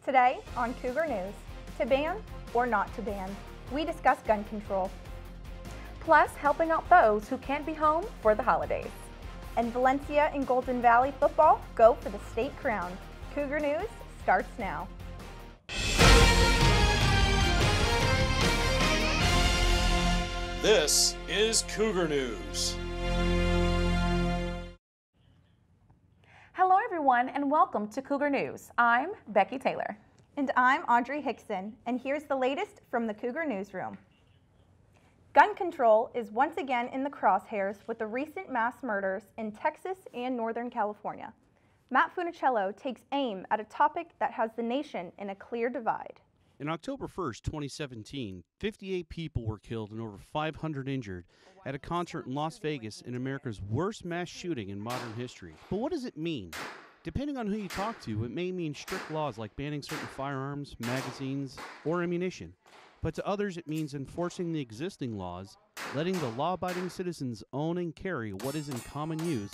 Today on Cougar News, to ban or not to ban, we discuss gun control. Plus, helping out those who can't be home for the holidays. And Valencia and Golden Valley football go for the state crown. Cougar News starts now. This is Cougar News. Hello everyone and welcome to Cougar News. I'm Becky Taylor. And I'm Audrey Hixon, and here's the latest from the Cougar Newsroom. Gun control is once again in the crosshairs with the recent mass murders in Texas and Northern California. Matt Funicello takes aim at a topic that has the nation in a clear divide. On October 1st, 2017, 58 people were killed and over 500 injured at a concert in Las Vegas in America's worst mass shooting in modern history. But what does it mean? Depending on who you talk to, it may mean strict laws like banning certain firearms, magazines, or ammunition. But to others, it means enforcing the existing laws, letting the law-abiding citizens own and carry what is in common use,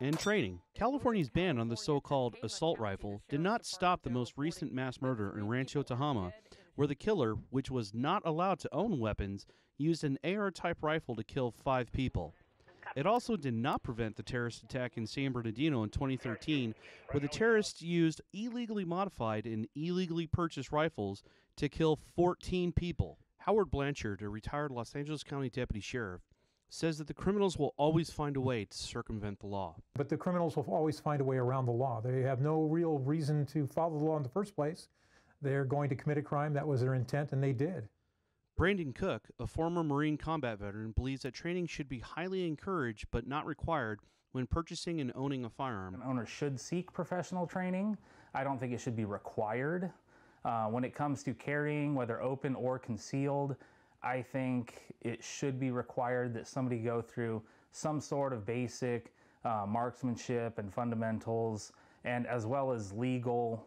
and training. California's ban on the so-called assault rifle did not stop the most recent mass murder in Rancho Tehama, where the killer, which was not allowed to own weapons, used an AR-type rifle to kill 5 people. It also did not prevent the terrorist attack in San Bernardino in 2013, where the terrorists used illegally modified and illegally purchased rifles to kill 14 people. Howard Blanchard, a retired Los Angeles County deputy sheriff, says that the criminals will always find a way to circumvent the law. But the criminals will always find a way around the law. They have no real reason to follow the law in the first place. They're going to commit a crime. That was their intent, and they did. Brandon Cook, a former Marine combat veteran, believes that training should be highly encouraged but not required when purchasing and owning a firearm. An owner should seek professional training. I don't think it should be required. When it comes to carrying, whether open or concealed, I think it should be required that somebody go through some sort of basic marksmanship and fundamentals, and as well as legal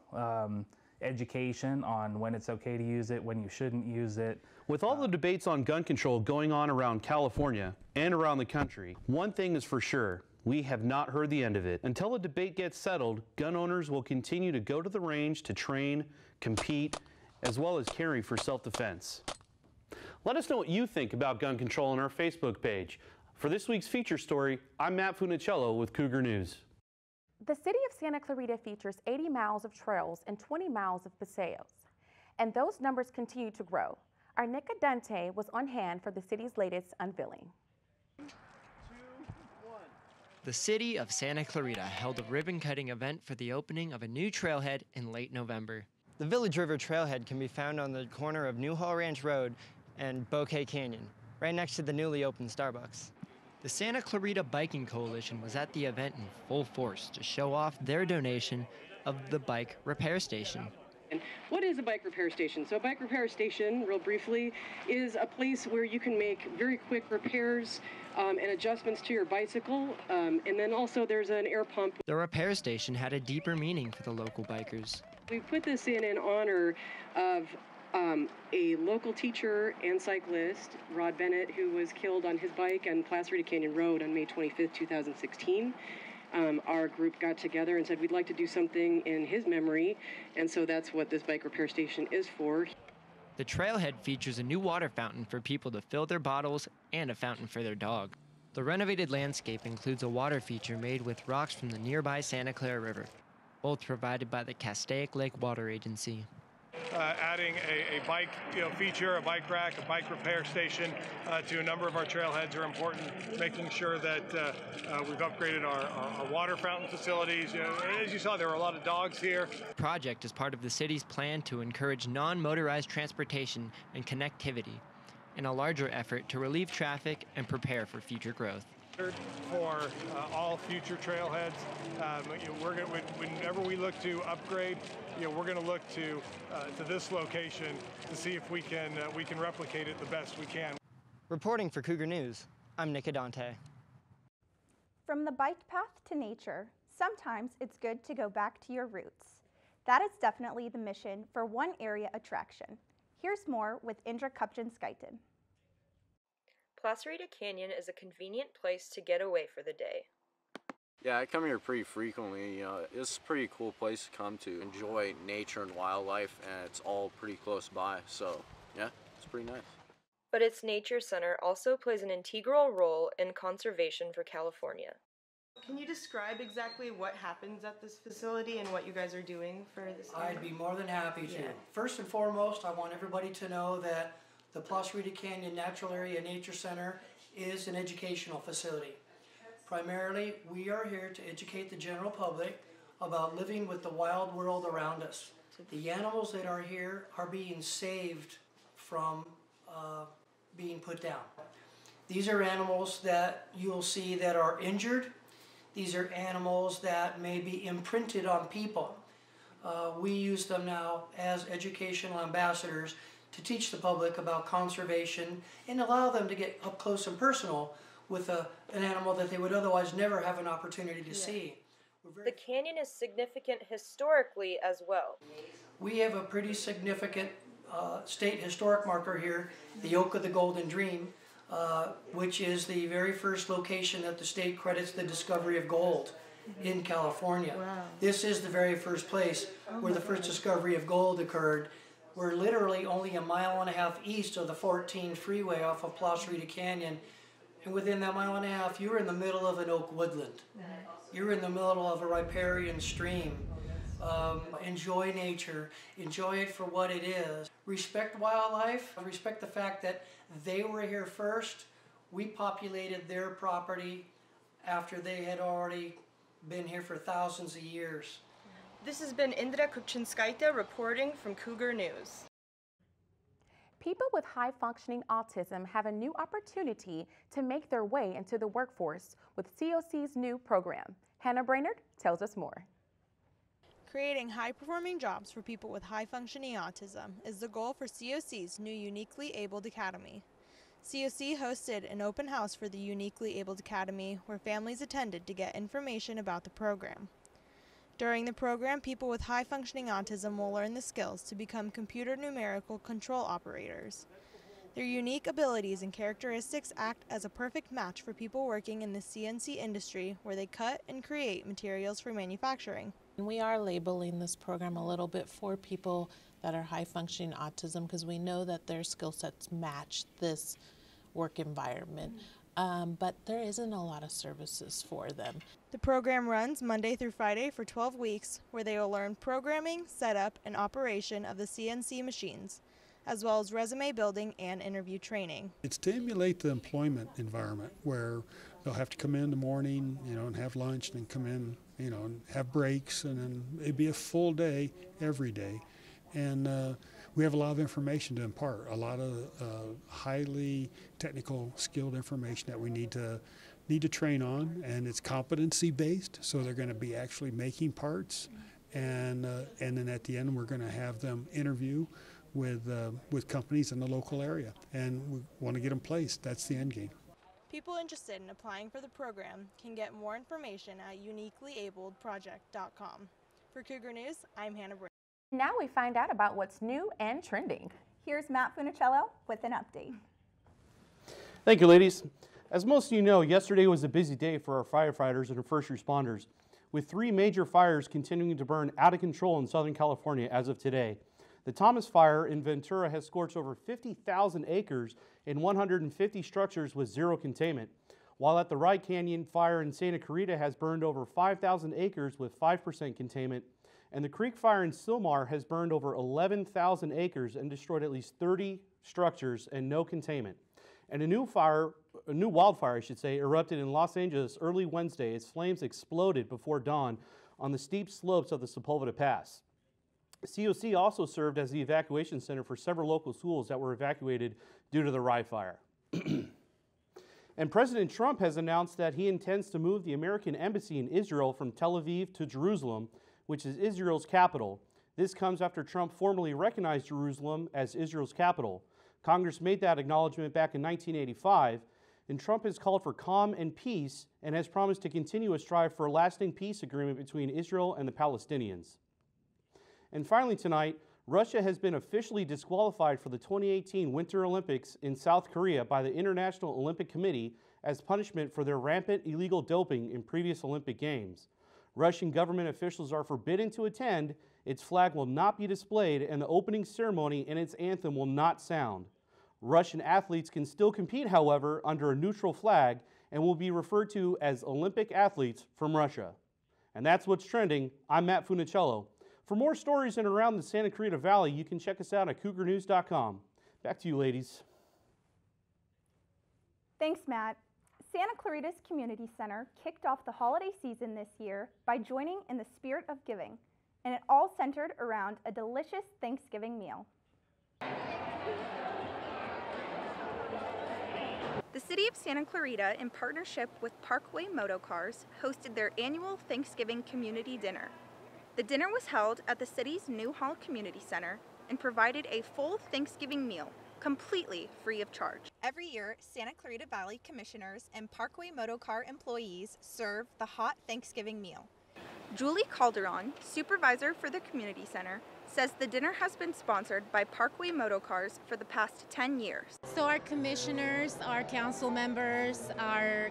education on when it's okay to use it, when you shouldn't use it. With all the debates on gun control going on around California and around the country, one thing is for sure. We have not heard the end of it. Until the debate gets settled, gun owners will continue to go to the range to train, compete, as well as carry for self-defense. Let us know what you think about gun control on our Facebook page. For this week's feature story, I'm Matt Funicello with Cougar News. The city of Santa Clarita features 80 miles of trails and 20 miles of paseos, and those numbers continue to grow. Our Nika Dante was on hand for the city's latest unveiling. The city of Santa Clarita held a ribbon-cutting event for the opening of a new trailhead in late November. The Village River Trailhead can be found on the corner of Newhall Ranch Road and Bouquet Canyon, right next to the newly opened Starbucks. The Santa Clarita Biking Coalition was at the event in full force to show off their donation of the bike repair station. And what is a bike repair station? So a bike repair station, real briefly, is a place where you can make very quick repairs and adjustments to your bicycle, and then also there's an air pump. The repair station had a deeper meaning for the local bikers. We put this in honor of a local teacher and cyclist, Rod Bennett, who was killed on his bike on Placerita Canyon Road on May 25th, 2016. Our group got together and said we'd like to do something in his memory, and so that's what this bike repair station is for. The trailhead features a new water fountain for people to fill their bottles and a fountain for their dog. The renovated landscape includes a water feature made with rocks from the nearby Santa Clara River, both provided by the Castaic Lake Water Agency. Adding a bike feature, a bike rack, a bike repair station to a number of our trailheads are important. Making sure that we've upgraded our water fountain facilities. As you saw, there were a lot of dogs here. The project is part of the city's plan to encourage non-motorized transportation and connectivity in a larger effort to relieve traffic and prepare for future growth. For all future trailheads, whenever we look to upgrade, we're going to look to this location to see if we can replicate it the best we can. Reporting for Cougar News, I'm Nika Dante. From the bike path to nature, sometimes it's good to go back to your roots. That is definitely the mission for one area attraction. Here's more with Indra Kupchan-Skaitin. Placerita Canyon is a convenient place to get away for the day. Yeah, I come here pretty frequently. You know, it's a pretty cool place to come to enjoy nature and wildlife, and it's all pretty close by. So, yeah, it's pretty nice. But its nature center also plays an integral role in conservation for California. Can you describe exactly what happens at this facility and what you guys are doing for this? I'd be more than happy to. First and foremost, I want everybody to know that the Placerita Canyon Natural Area Nature Center is an educational facility. Primarily, we are here to educate the general public about living with the wild world around us. The animals that are here are being saved from being put down. These are animals that you'll see that are injured. These are animals that may be imprinted on people. We use them now as educational ambassadors to teach the public about conservation and allow them to get up close and personal with an animal that they would otherwise never have an opportunity to see. The canyon is significant historically as well. We have a pretty significant state historic marker here, the Oak of the Golden Dream, which is the very first location that the state credits the discovery of gold in California. Wow. This is the very first place where the first discovery of gold occurred. We're literally only 1.5 miles east of the 14 freeway off of Placerita Canyon. And within that 1.5 miles, you're in the middle of an oak woodland. You're in the middle of a riparian stream. Enjoy nature, enjoy it for what it is. Respect wildlife, respect the fact that they were here first. We populated their property after they had already been here for thousands of years. This has been Indra Kupchinskaite reporting from Cougar News. People with high-functioning autism have a new opportunity to make their way into the workforce with COC's new program. Hannah Brainerd tells us more. Creating high-performing jobs for people with high-functioning autism is the goal for COC's new Uniquely Abled Academy. COC hosted an open house for the Uniquely Abled Academy where families attended to get information about the program. During the program, people with high-functioning autism will learn the skills to become computer numerical control operators. Their unique abilities and characteristics act as a perfect match for people working in the CNC industry where they cut and create materials for manufacturing. We are labeling this program a little bit for people that are high-functioning autism because we know that their skill sets match this work environment, but there isn't a lot of services for them. The program runs Monday through Friday for 12 weeks where they will learn programming, setup, and operation of the CNC machines, as well as resume building and interview training. It's to emulate the employment environment where they'll have to come in the morning, and have lunch, and then come in, and have breaks, and then it'd be a full day every day. And we have a lot of information to impart, a lot of highly technical, skilled information that we need to train on, and it's competency based, so they're going to be actually making parts, and then at the end we're going to have them interview with companies in the local area, and we want to get them placed. That's the end game. People interested in applying for the program can get more information at uniquelyabledproject.com. For Cougar News, I'm Hannah Brainerd. Now we find out about what's new and trending. Here's Matt Funicello with an update. Thank you, ladies. As most of you know, yesterday was a busy day for our firefighters and our first responders, with 3 major fires continuing to burn out of control in Southern California as of today. The Thomas Fire in Ventura has scorched over 50,000 acres and 150 structures with zero containment, while at the Rye Canyon Fire in Santa Clarita has burned over 5,000 acres with 5% containment, and the Creek Fire in Sylmar has burned over 11,000 acres and destroyed at least 30 structures and no containment. And a new wildfire, erupted in Los Angeles early Wednesday as flames exploded before dawn on the steep slopes of the Sepulveda Pass. COC also served as the evacuation center for several local schools that were evacuated due to the Rye Fire. And President Trump has announced that he intends to move the American embassy in Israel from Tel Aviv to Jerusalem, which is Israel's capital. This comes after Trump formally recognized Jerusalem as Israel's capital. Congress made that acknowledgement back in 1985, and Trump has called for calm and peace and has promised to continue a strive for a lasting peace agreement between Israel and the Palestinians. And finally tonight, Russia has been officially disqualified for the 2018 Winter Olympics in South Korea by the International Olympic Committee as punishment for their rampant illegal doping in previous Olympic Games. Russian government officials are forbidden to attend, its flag will not be displayed, and the opening ceremony and its anthem will not sound. Russian athletes can still compete, however, under a neutral flag and will be referred to as Olympic athletes from Russia. And that's what's trending. I'm Matt Funicello. For more stories in and around the Santa Clarita Valley, you can check us out at cougarnews.com. Back to you, ladies. Thanks, Matt. Santa Clarita's Community Center kicked off the holiday season this year by joining in the spirit of giving, and it all centered around a delicious Thanksgiving meal. The City of Santa Clarita, in partnership with Parkway Motocars, hosted their annual Thanksgiving Community Dinner. The dinner was held at the city's New Hall Community Center and provided a full Thanksgiving meal, completely free of charge. Every year, Santa Clarita Valley commissioners and Parkway Motocar employees serve the hot Thanksgiving meal. Julie Calderon, supervisor for the community center, says the dinner has been sponsored by Parkway Motocars for the past 10 years. So our commissioners, our council members, our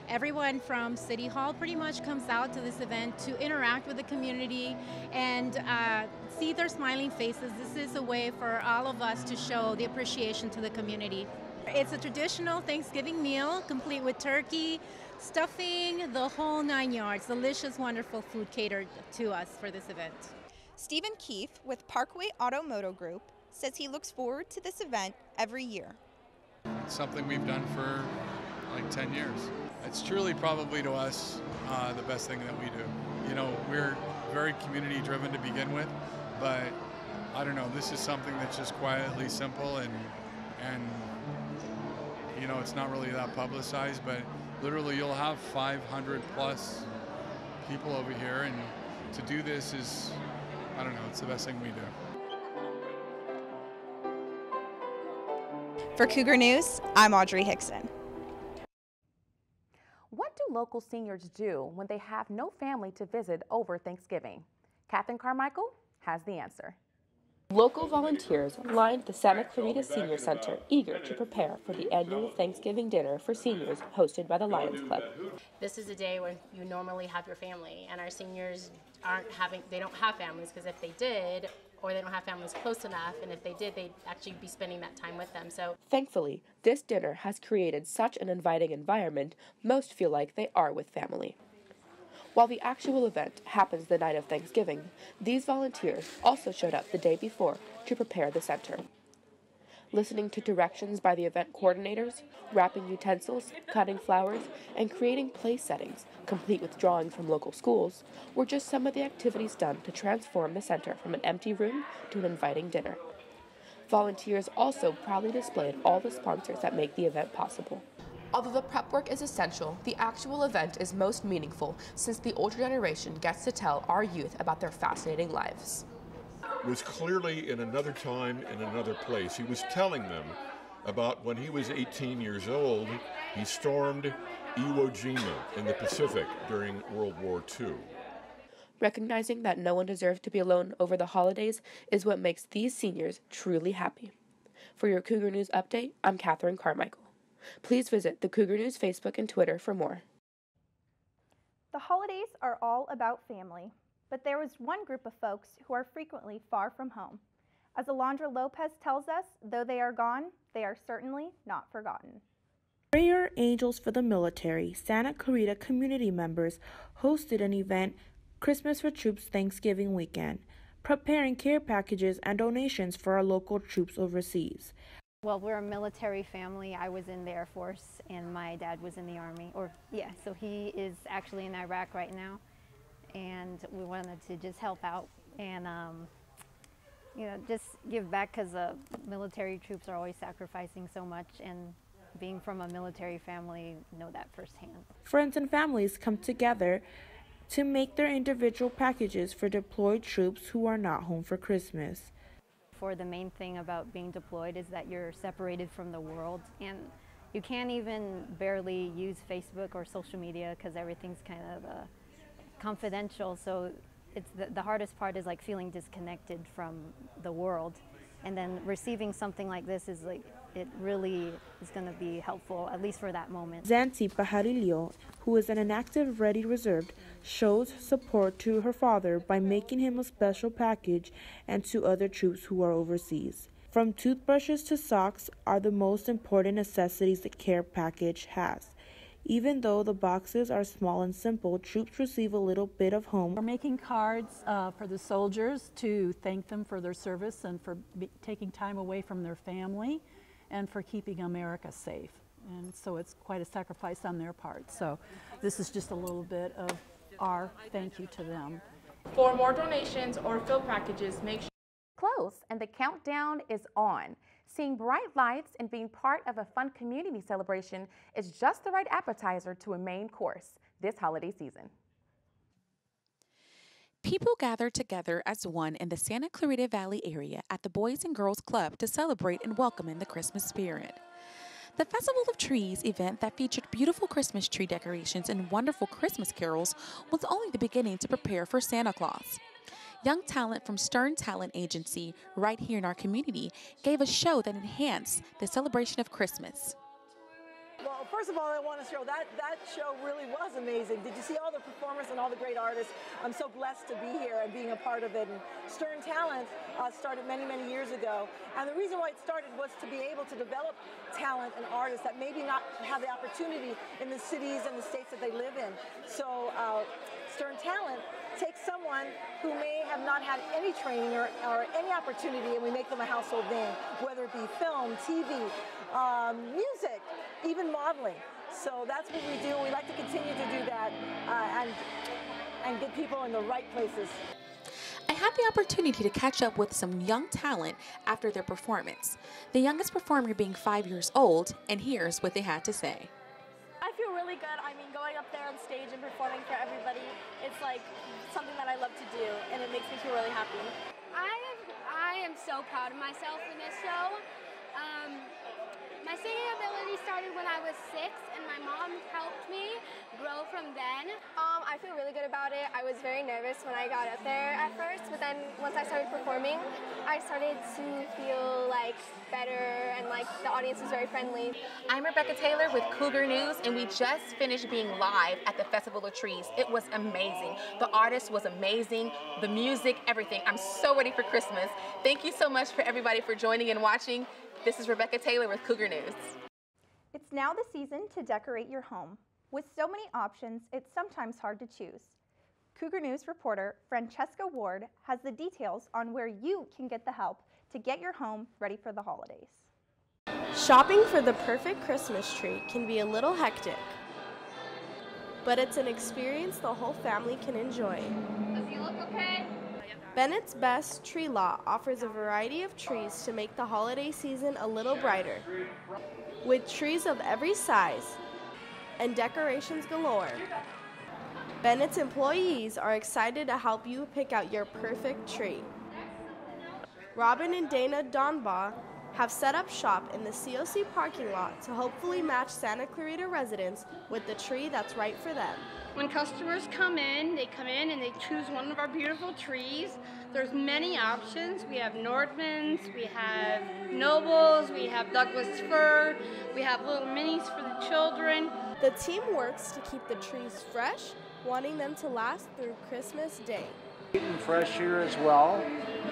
everyone from City Hall pretty much comes out to this event to interact with the community and see their smiling faces. This is a way for all of us to show the appreciation to the community. It's a traditional Thanksgiving meal, complete with turkey, stuffing, the whole 9 yards. Delicious, wonderful food catered to us for this event. Stephen Keefe with Parkway Automoto Group says he looks forward to this event every year. It's something we've done for like 10 years. It's truly probably to us the best thing that we do. You know, we're very community driven to begin with, but I don't know, this is something that's just quietly simple and you know, it's not really that publicized, but literally you'll have 500 plus people over here, and to do this is, I don't know, it's the best thing we do. For Cougar News, I'm Audrey Hixon. What do local seniors do when they have no family to visit over Thanksgiving? Catherine Carmichael has the answer. Local volunteers lined the Santa Clarita Senior Center, eager to prepare for the annual Thanksgiving dinner for seniors hosted by the Lions Club. This is a day when you normally have your family, and our seniors they don't have families, because if they did, or they don't have families close enough, and if they did, they'd actually be spending that time with them. So thankfully, this dinner has created such an inviting environment, most feel like they are with family. While the actual event happens the night of Thanksgiving, these volunteers also showed up the day before to prepare the center. Listening to directions by the event coordinators, wrapping utensils, cutting flowers, and creating place settings, complete with drawings from local schools, were just some of the activities done to transform the center from an empty room to an inviting dinner. Volunteers also proudly displayed all the sponsors that make the event possible. Although the prep work is essential, the actual event is most meaningful since the older generation gets to tell our youth about their fascinating lives. Was clearly in another time, in another place. He was telling them about when he was 18 years old, he stormed Iwo Jima in the Pacific during World War II. Recognizing that no one deserves to be alone over the holidays is what makes these seniors truly happy. For your Cougar News update, I'm Catherine Carmichael. Please visit the Cougar News Facebook and Twitter for more. The holidays are all about family, but there is one group of folks who are frequently far from home. As Alondra Lopez tells us, though they are gone, they are certainly not forgotten. Prayer Angels for the Military Santa Clarita community members hosted an event, Christmas for Troops Thanksgiving weekend, preparing care packages and donations for our local troops overseas. Well, we're a military family. I was in the Air Force and my dad was in the Army. So he is actually in Iraq right now. And we wanted to just help out and, just give back, because military troops are always sacrificing so much, and being from a military family, know that firsthand. Friends and families come together to make their individual packages for deployed troops who are not home for Christmas. For the main thing about being deployed is that you're separated from the world, and you can't even barely use Facebook or social media because everything's kind of confidential. So it's the hardest part is like feeling disconnected from the world, And then receiving something like this is like, it really is going to be helpful, at least for that moment. Zanti Pajarillo, who is an inactive Ready Reserve, shows support to her father by making him a special package and to other troops who are overseas. From toothbrushes to socks are the most important necessities the care package has. Even though the boxes are small and simple, troops receive a little bit of home. We're making cards for the soldiers to thank them for their service and for taking time away from their family and for keeping America safe. And so it's quite a sacrifice on their part. So this is just a little bit of our thank you to them. For more donations or fill packages, make sure close and the countdown is on. Seeing bright lights and being part of a fun community celebration is just the right appetizer to a main course this holiday season. People gather together as one in the Santa Clarita Valley area at the Boys and Girls Club to celebrate and welcome in the Christmas spirit. The Festival of Trees event that featured beautiful Christmas tree decorations and wonderful Christmas carols was only the beginning to prepare for Santa Claus. Young talent from Stern Talent Agency, right here in our community, gave a show that enhanced the celebration of Christmas. Well, first of all, I want to show that show really was amazing. Did you see all the performers and all the great artists? I'm so blessed to be here and being a part of it. And Stern Talent started many, many years ago. And the reason why it started was to be able to develop talent and artists that maybe not have the opportunity in the cities and the states that they live in. So Stern Talent takes someone who may have not had any training or any opportunity, and we make them a household name, whether it be film, TV, music, even modeling. So that's what we do. We like to continue to do that and get people in the right places. I had the opportunity to catch up with some young talent after their performance, the youngest performer being 5 years old, and here's what they had to say. I feel really good. I mean, going up there on stage and performing for everybody, it's like something that I love to do, and it makes me feel really happy. I am so proud of myself in this show. My singing ability started when I was 6, and my mom helped me grow from then. I feel really good about it. I was very nervous when I got up there at first, but then once I started performing, I started to feel like better, and like the audience was very friendly. I'm Rebecca Taylor with Cougar News, and we just finished being live at the Festival of Trees. It was amazing. The artist was amazing, the music, everything. I'm so ready for Christmas. Thank you so much for everybody for joining and watching. This is Rebecca Taylor with Cougar News. It's now the season to decorate your home. With so many options, it's sometimes hard to choose. Cougar News reporter Francesca Ward has the details on where you can get the help to get your home ready for the holidays. Shopping for the perfect Christmas tree can be a little hectic, but it's an experience the whole family can enjoy. Does he look okay? Bennett's Best Tree Lot offers a variety of trees to make the holiday season a little brighter. With trees of every size and decorations galore, Bennett's employees are excited to help you pick out your perfect tree. Robin and Dana Donbaugh have set up shop in the COC parking lot to hopefully match Santa Clarita residents with the tree that's right for them. When customers come in and they choose one of our beautiful trees. There's many options. We have Nordmans, we have Nobles, we have Douglas fir, we have little minis for the children. The team works to keep the trees fresh, wanting them to last through Christmas Day. Keep them fresh here as well.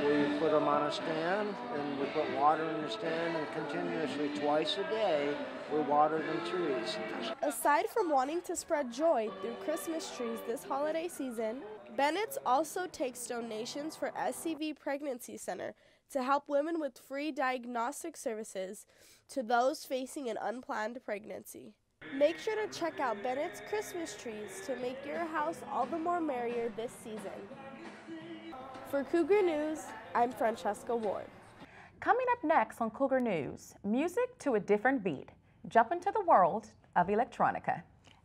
We put them on a stand, and we put water in the stand, and continuously twice a day we water them trees. Aside from wanting to spread joy through Christmas trees this holiday season, Bennett's also takes donations for SCV Pregnancy Center to help women with free diagnostic services to those facing an unplanned pregnancy. Make sure to check out Bennett's Christmas trees to make your house all the more merrier this season. For Cougar News, I'm Francesca Ward. Coming up next on Cougar News, music to a different beat. Jump into the world of electronica.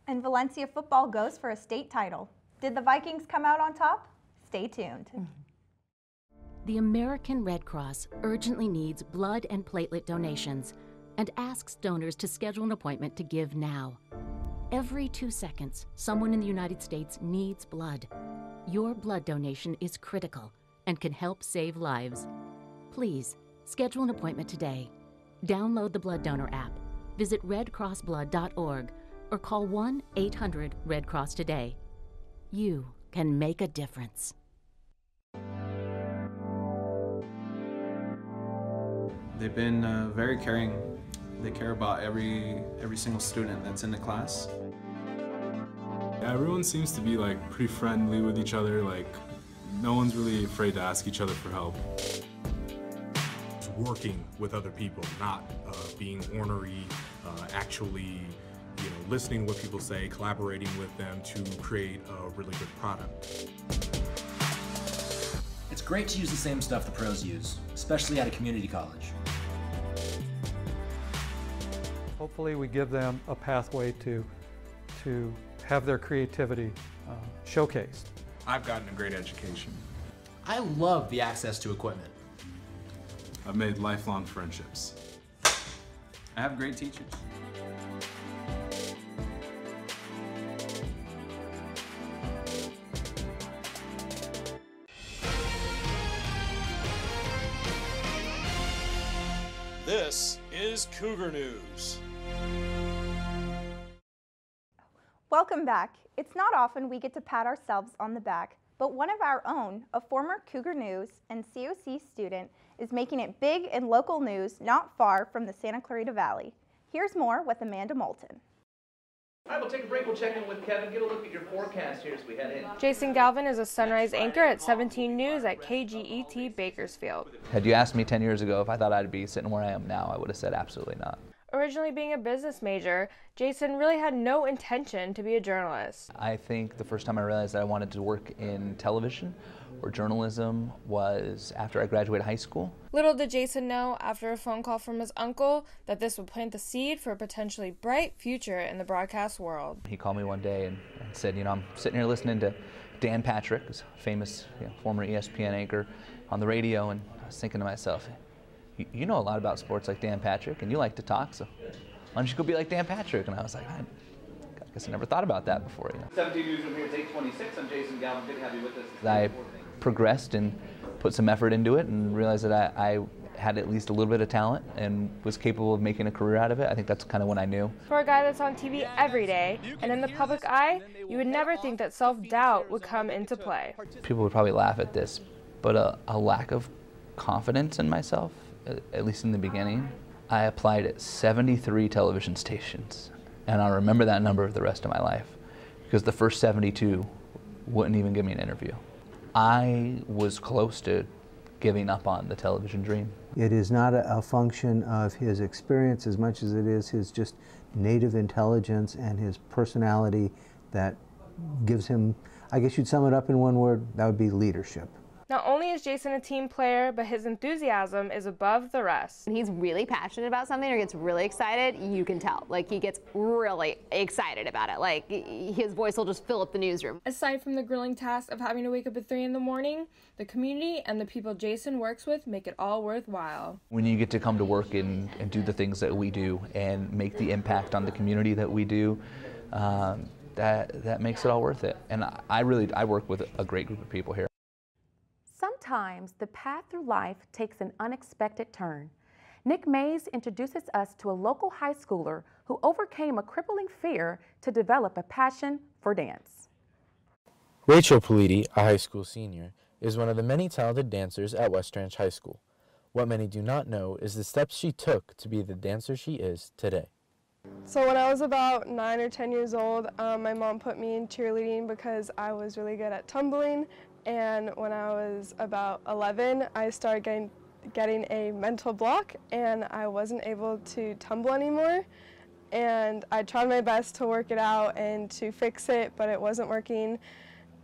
And Valencia football goes for a state title. Did the Vikings come out on top? Stay tuned. The American Red Cross urgently needs blood and platelet donations and asks donors to schedule an appointment to give now. Every 2 seconds, someone in the United States needs blood. Your blood donation is critical and can help save lives. Please, Schedule an appointment today. Download the Blood Donor app, visit redcrossblood.org, or call 1-800-RED-CROSS today. You can make a difference. They've been very caring. They care about every single student that's in the class. Yeah, everyone seems to be like pretty friendly with each other. Like, no one's really afraid to ask each other for help. Working with other people, not being ornery, actually, listening to what people say, collaborating with them to create a really good product. It's great to use the same stuff the pros use, especially at a community college. Hopefully we give them a pathway to have their creativity showcased. I've gotten a great education. I love the access to equipment. I've made lifelong friendships. I have great teachers. This is Cougar News. Welcome back. It's not often we get to pat ourselves on the back, but one of our own, a former Cougar News and COC student, is making it big in local news not far from the Santa Clarita Valley. Here's more with Amanda Moulton. All right, we'll take a break. We'll check in with Kevin. Get a look at your forecast here as we head in. Jason Galvin is a sunrise anchor at 17 News at KGET Bakersfield. Had you asked me 10 years ago if I thought I'd be sitting where I am now, I would have said absolutely not. Originally being a business major, Jason really had no intention to be a journalist. I think the first time I realized that I wanted to work in television or journalism was after I graduated high school. Little did Jason know, after a phone call from his uncle, that this would plant the seed for a potentially bright future in the broadcast world. He called me one day and said, I'm sitting here listening to Dan Patrick, who's a famous former ESPN anchor, on the radio, and I was thinking to myself, you know a lot about sports like Dan Patrick, and you like to talk, so why don't you go be like Dan Patrick? And I was like, I guess I never thought about that before. 17 Newsroom here, take 26. I'm Jason Galvin. Good to have you with us. I progressed and put some effort into it and realized that I had at least a little bit of talent and was capable of making a career out of it. I think that's kind of when I knew. For a guy that's on TV every day and in the public eye, you would never think that self-doubt would come into play. People would probably laugh at this, but a lack of confidence in myself, at least in the beginning. I applied at 73 television stations, and I'll remember that number the rest of my life, because the first 72 wouldn't even give me an interview. I was close to giving up on the television dream. It is not a function of his experience as much as it is his just native intelligence and his personality that gives him, I guess you'd sum it up in one word, that would be leadership. Not only is Jason a team player, but his enthusiasm is above the rest. When he's really passionate about something or gets really excited, you can tell. Like, he gets really excited about it. Like, his voice will just fill up the newsroom. Aside from the grueling task of having to wake up at 3 in the morning, the community and the people Jason works with make it all worthwhile. When you get to come to work and do the things that we do and make the impact on the community that we do, that makes it all worth it. And I work with a great group of people here. Sometimes the path through life takes an unexpected turn. Nick Mays introduces us to a local high schooler who overcame a crippling fear to develop a passion for dance. Rachel Politi, a high school senior, is one of the many talented dancers at West Ranch High School. What many do not know is the steps she took to be the dancer she is today. So when I was about 9 or 10 years old, my mom put me in cheerleading because I was really good at tumbling. And when I was about 11, I started getting a mental block, and I wasn't able to tumble anymore. And I tried my best to work it out and to fix it, but it wasn't working.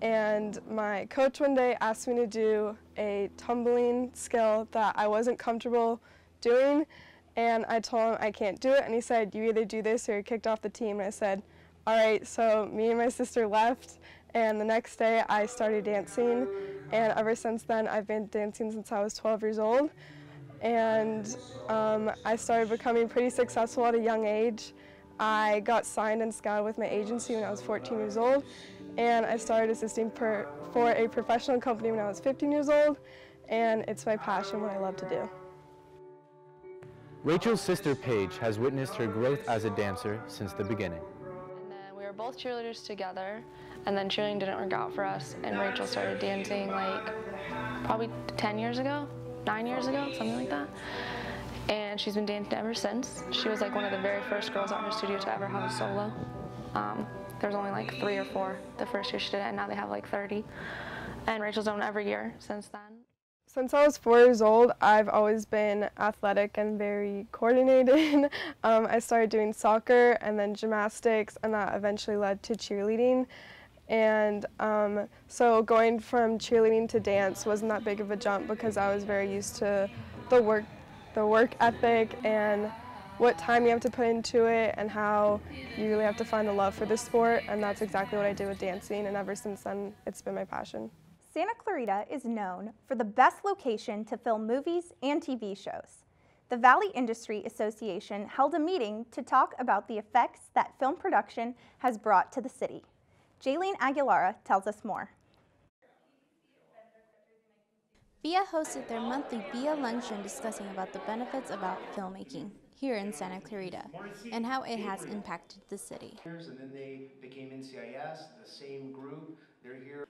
And my coach one day asked me to do a tumbling skill that I wasn't comfortable doing, and I told him I can't do it, and he said, you either do this or you're kicked off the team. And I said, all right, so me and my sister left. And the next day I started dancing, and ever since then I've been dancing since I was 12 years old. And I started becoming pretty successful at a young age. I got signed and scouted with my agency when I was 14 years old, and I started assisting for a professional company when I was 15 years old, and it's my passion, what I love to do. Rachel's sister Paige has witnessed her growth as a dancer since the beginning. And then we were both cheerleaders together, and then cheerleading didn't work out for us, and Rachel started dancing like probably 10 years ago, 9 years ago, something like that. And she's been dancing ever since. She was like one of the very first girls at her studio to ever have a solo. There was only like 3 or 4 the first year she did it, and now they have like 30. And Rachel's done it every year since then. Since I was 4 years old, I've always been athletic and very coordinated. I started doing soccer and then gymnastics, and that eventually led to cheerleading. And so going from cheerleading to dance wasn't that big of a jump because I was very used to the work ethic and what time you have to put into it and how you really have to find a love for the sport, and that's exactly what I did with dancing, and ever since then it's been my passion. Santa Clarita is known for the best location to film movies and TV shows. The Valley Industry Association held a meeting to talk about the effects that film production has brought to the city. Jaylene Aguilara tells us more. VIA hosted their monthly VIA luncheon discussing about the benefits about filmmaking here in Santa Clarita and how it has impacted the city. And then they became NCIS, the same group. They're here.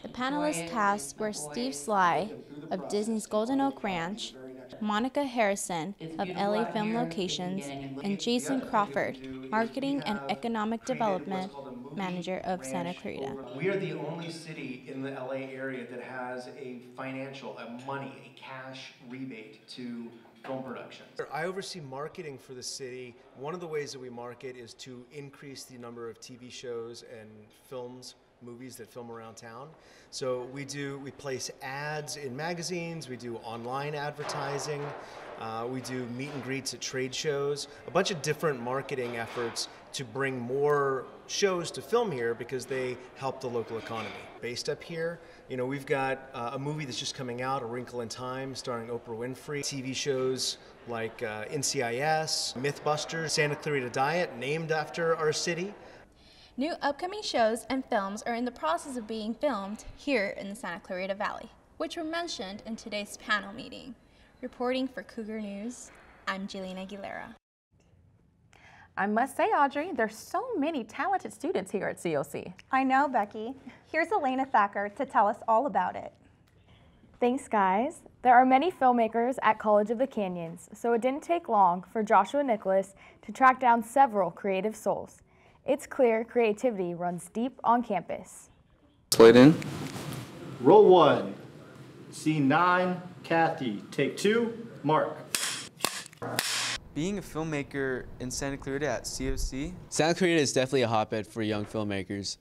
The panelist cast were Steve Sly of Disney's Golden Oak Ranch, Monica Harrison of LA Film Locations, and Jason Crawford, Marketing and Economic Development Manager of Santa Clarita. We are the only city in the LA area that has a cash rebate to film production. I oversee marketing for the city. One of the ways that we market is to increase the number of TV shows and movies that film around town. So we place ads in magazines, we do online advertising, we do meet and greets at trade shows, a bunch of different marketing efforts to bring more shows to film here because they help the local economy. Based up here, we've got a movie that's just coming out, A Wrinkle in Time, starring Oprah Winfrey, TV shows like NCIS, Mythbusters, Santa Clarita Diet, named after our city. New upcoming shows and films are in the process of being filmed here in the Santa Clarita Valley, which were mentioned in today's panel meeting. Reporting for Cougar News, I'm Jaylene Aguilera. I must say, Audrey, there's so many talented students here at COC. I know, Becky. Here's Elena Thacker to tell us all about it. Thanks, guys. There are many filmmakers at College of the Canyons, so it didn't take long for Joshua Nicholas to track down several creative souls. It's clear creativity runs deep on campus. Slide in. Roll 1. Scene 9, Kathy. Take 2, Mark. Being a filmmaker in Santa Clarita at COC. Santa Clarita is definitely a hotbed for young filmmakers.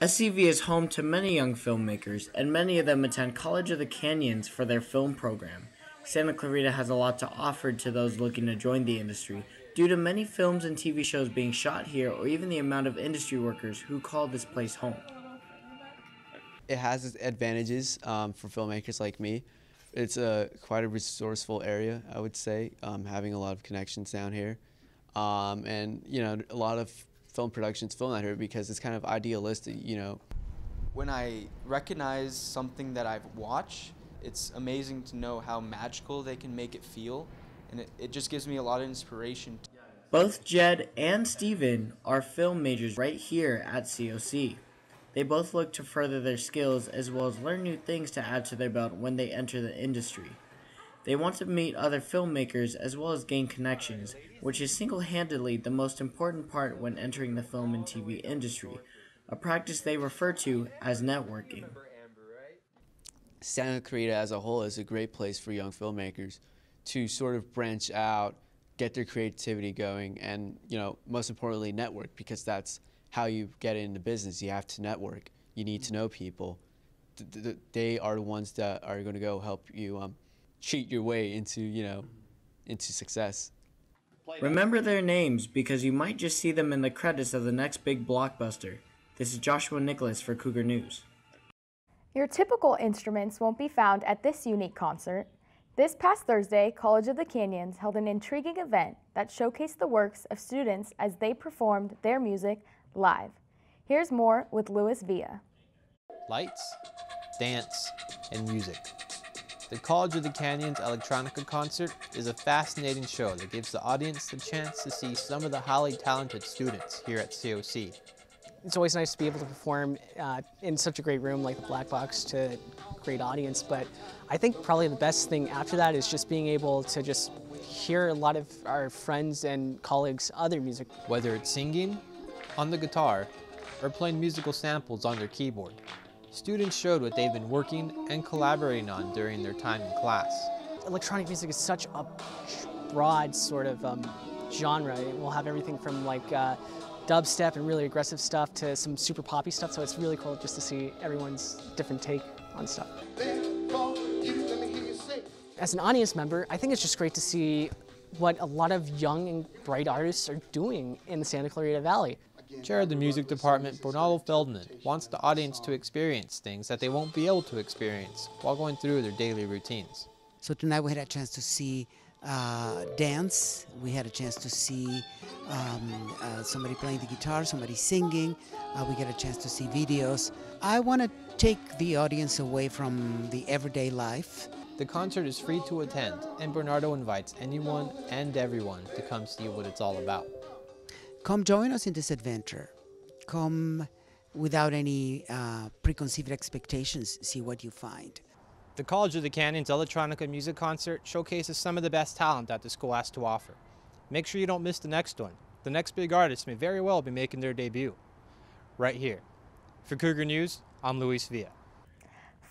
SCV is home to many young filmmakers, and many of them attend College of the Canyons for their film program. Santa Clarita has a lot to offer to those looking to join the industry, due to many films and TV shows being shot here, or even the amount of industry workers who call this place home. It has its advantages for filmmakers like me. It's quite a resourceful area, I would say, having a lot of connections down here. And, a lot of film productions film out here because it's kind of idealistic, When I recognize something that I've watched, it's amazing to know how magical they can make it feel. And it just gives me a lot of inspiration. Both Jed and Steven are film majors right here at COC. They both look to further their skills as well as learn new things to add to their belt when they enter the industry. They want to meet other filmmakers as well as gain connections, which is single-handedly the most important part when entering the film and TV industry, a practice they refer to as networking. Santa Clarita as a whole is a great place for young filmmakers to sort of branch out, get their creativity going, and most importantly, network, because that's how you get into business. You have to network. You need to know people. They are the ones that are going to go help you cheat your way into into success. Remember their names because you might just see them in the credits of the next big blockbuster. This is Joshua Nicholas for Cougar News. Your typical instruments won't be found at this unique concert. This past Thursday, College of the Canyons held an intriguing event that showcased the works of students as they performed their music live. Here's more with Louis Villa. Lights, dance, and music. The College of the Canyons Electronica concert is a fascinating show that gives the audience the chance to see some of the highly talented students here at COC. It's always nice to be able to perform in such a great room like the Black Box to a great audience, but I think probably the best thing after that is just being able to just hear a lot of our friends and colleagues' other music. Whether it's singing, on the guitar, or playing musical samples on their keyboard, students showed what they've been working and collaborating on during their time in class. Electronic music is such a broad sort of genre. We'll have everything from like dubstep and really aggressive stuff to some super poppy stuff, so it's really cool just to see everyone's different take on stuff. As an audience member, I think it's just great to see what a lot of young and bright artists are doing in the Santa Clarita Valley. Chair of the music department, Bernardo Feldman, wants the audience to experience things that they won't be able to experience while going through their daily routines. So tonight we had a chance to see dance, we had a chance to see somebody playing the guitar, somebody singing, we get a chance to see videos. I want to take the audience away from the everyday life. The concert is free to attend, and Bernardo invites anyone and everyone to come see what it's all about. Come join us in this adventure. Come without any preconceived expectations, see what you find. The College of the Canyons Electronica Music Concert showcases some of the best talent that the school has to offer. Make sure you don't miss the next one. The next big artist may very well be making their debut. Right here. For Cougar News, I'm Luis Villa.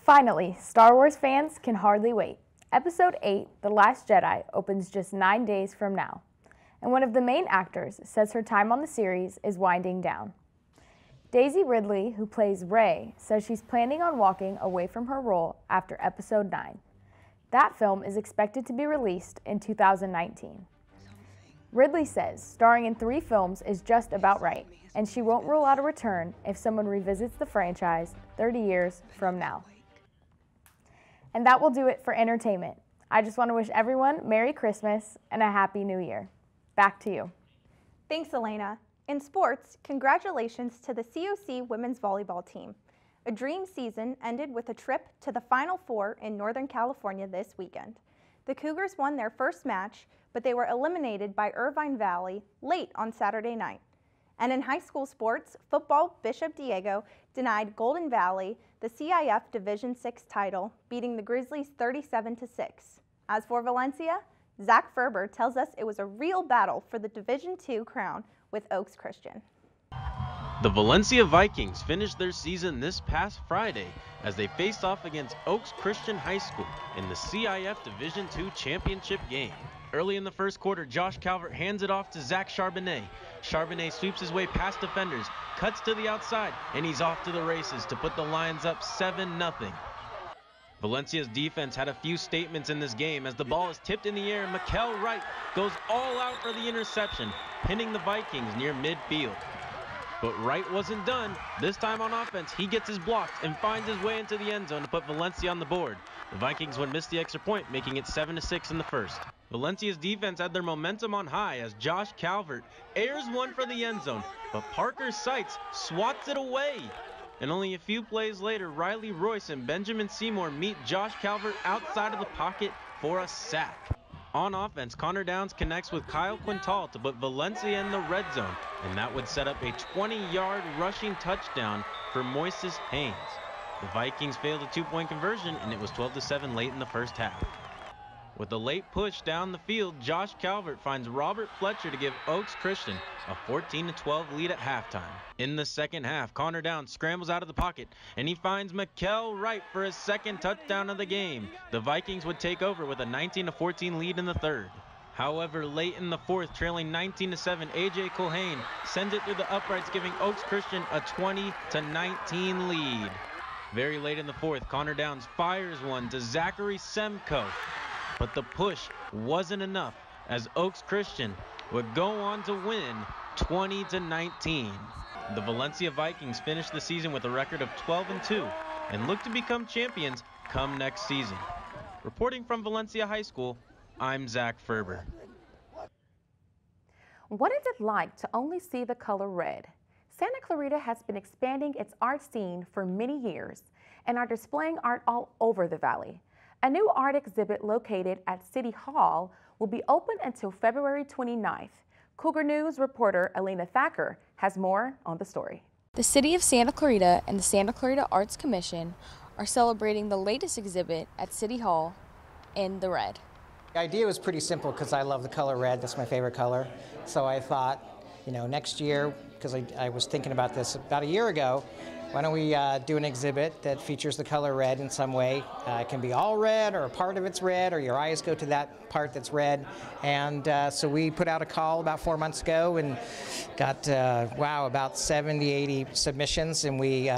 Finally, Star Wars fans can hardly wait. Episode 8, The Last Jedi, opens just 9 days from now. And one of the main actors says her time on the series is winding down. Daisy Ridley, who plays Rey, says she's planning on walking away from her role after Episode 9. That film is expected to be released in 2019. Ridley says starring in 3 films is just about right, and she won't rule out a return if someone revisits the franchise 30 years from now. And that will do it for entertainment. I just want to wish everyone Merry Christmas and a Happy New Year. Back to you. Thanks, Elena. In sports, congratulations to the COC women's volleyball team. A dream season ended with a trip to the Final Four in Northern California this weekend. The Cougars won their first match, but they were eliminated by Irvine Valley late on Saturday night. And in high school sports, football, Bishop Diego denied Golden Valley the CIF Division VI title, beating the Grizzlies 37-6. As for Valencia, Zach Ferber tells us it was a real battle for the Division II crown with Oaks Christian. The Valencia Vikings finished their season this past Friday as they faced off against Oaks Christian High School in the CIF Division II championship game. Early in the first quarter, Josh Calvert hands it off to Zach Charbonnet. Charbonnet sweeps his way past defenders, cuts to the outside, and he's off to the races to put the Lions up 7-0. Valencia's defense had a few statements in this game as the ball is tipped in the air and Mikkel Wright goes all out for the interception, pinning the Vikings near midfield. But Wright wasn't done. This time on offense, he gets his blocks and finds his way into the end zone to put Valencia on the board. The Vikings would miss the extra point, making it 7-6 in the first. Valencia's defense had their momentum on high as Josh Calvert airs one for the end zone, but Parker Seitz swats it away. And only a few plays later, Riley Royce and Benjamin Seymour meet Josh Calvert outside of the pocket for a sack. On offense, Connor Downs connects with Kyle Quintal to put Valencia in the red zone, and that would set up a 20-yard rushing touchdown for Moises Haynes. The Vikings failed a 2-point conversion, and it was 12-7 late in the first half. With a late push down the field, Josh Calvert finds Robert Fletcher to give Oaks Christian a 14-12 lead at halftime. In the second half, Connor Downs scrambles out of the pocket, and he finds Mikkel Wright for his second touchdown of the game. The Vikings would take over with a 19-14 lead in the third. However, late in the fourth, trailing 19-7, AJ Culhane sends it through the uprights, giving Oaks Christian a 20-19 lead. Very late in the fourth, Connor Downs fires one to Zachary Semko. But the push wasn't enough as Oaks Christian would go on to win 20-19. The Valencia Vikings finished the season with a record of 12-2 and look to become champions come next season. Reporting from Valencia High School, I'm Zach Ferber. What is it like to only see the color red? Santa Clarita has been expanding its art scene for many years and are displaying art all over the valley. A new art exhibit located at City Hall will be open until February 29th. Cougar News reporter Elena Thacker has more on the story. The City of Santa Clarita and the Santa Clarita Arts Commission are celebrating the latest exhibit at City Hall in the red. The idea was pretty simple because I love the color red. That's my favorite color. So I thought, you know, next year, because I was thinking about this about a year ago, why don't we do an exhibit that features the color red in some way? It can be all red or a part of it's red, or your eyes go to that part that's red. And so we put out a call about 4 months ago and got, wow, about 70, 80 submissions, and we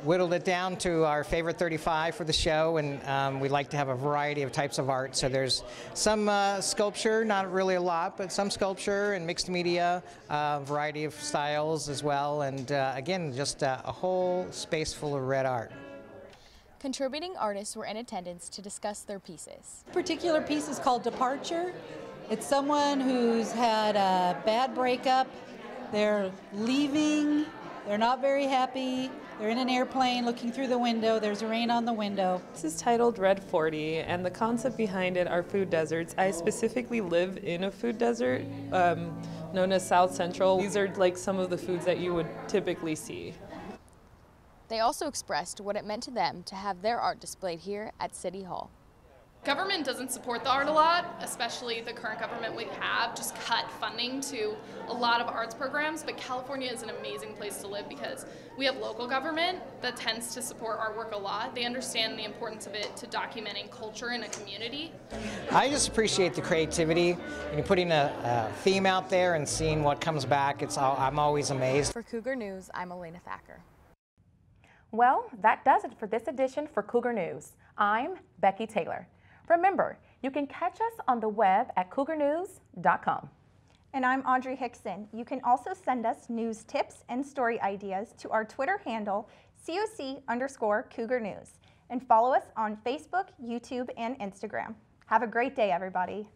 whittled it down to our favorite 35 for the show, and we'd like to have a variety of types of art. So there's some sculpture, not really a lot, but some sculpture and mixed media, variety of styles as well, and again, just a whole space full of red art. Contributing artists were in attendance to discuss their pieces. This particular piece is called Departure. It's someone who's had a bad breakup. They're leaving. They're not very happy. They're in an airplane looking through the window. There's rain on the window. This is titled Red 40, and the concept behind it are food deserts. I specifically live in a food desert known as South Central. These are like some of the foods that you would typically see. They also expressed what it meant to them to have their art displayed here at City Hall. Government doesn't support the art a lot, especially the current government we have just cut funding to a lot of arts programs, but California is an amazing place to live because we have local government that tends to support our work a lot. They understand the importance of it to documenting culture in a community. I just appreciate the creativity and putting a theme out there and seeing what comes back. I'm always amazed. For Cougar News, I'm Elena Thacker. Well, that does it for this edition for Cougar News. I'm Becky Taylor. Remember, you can catch us on the web at cougarnews.com. And I'm Audrey Hixon. You can also send us news tips and story ideas to our Twitter handle, @COC_Cougar News, and follow us on Facebook, YouTube, and Instagram. Have a great day, everybody.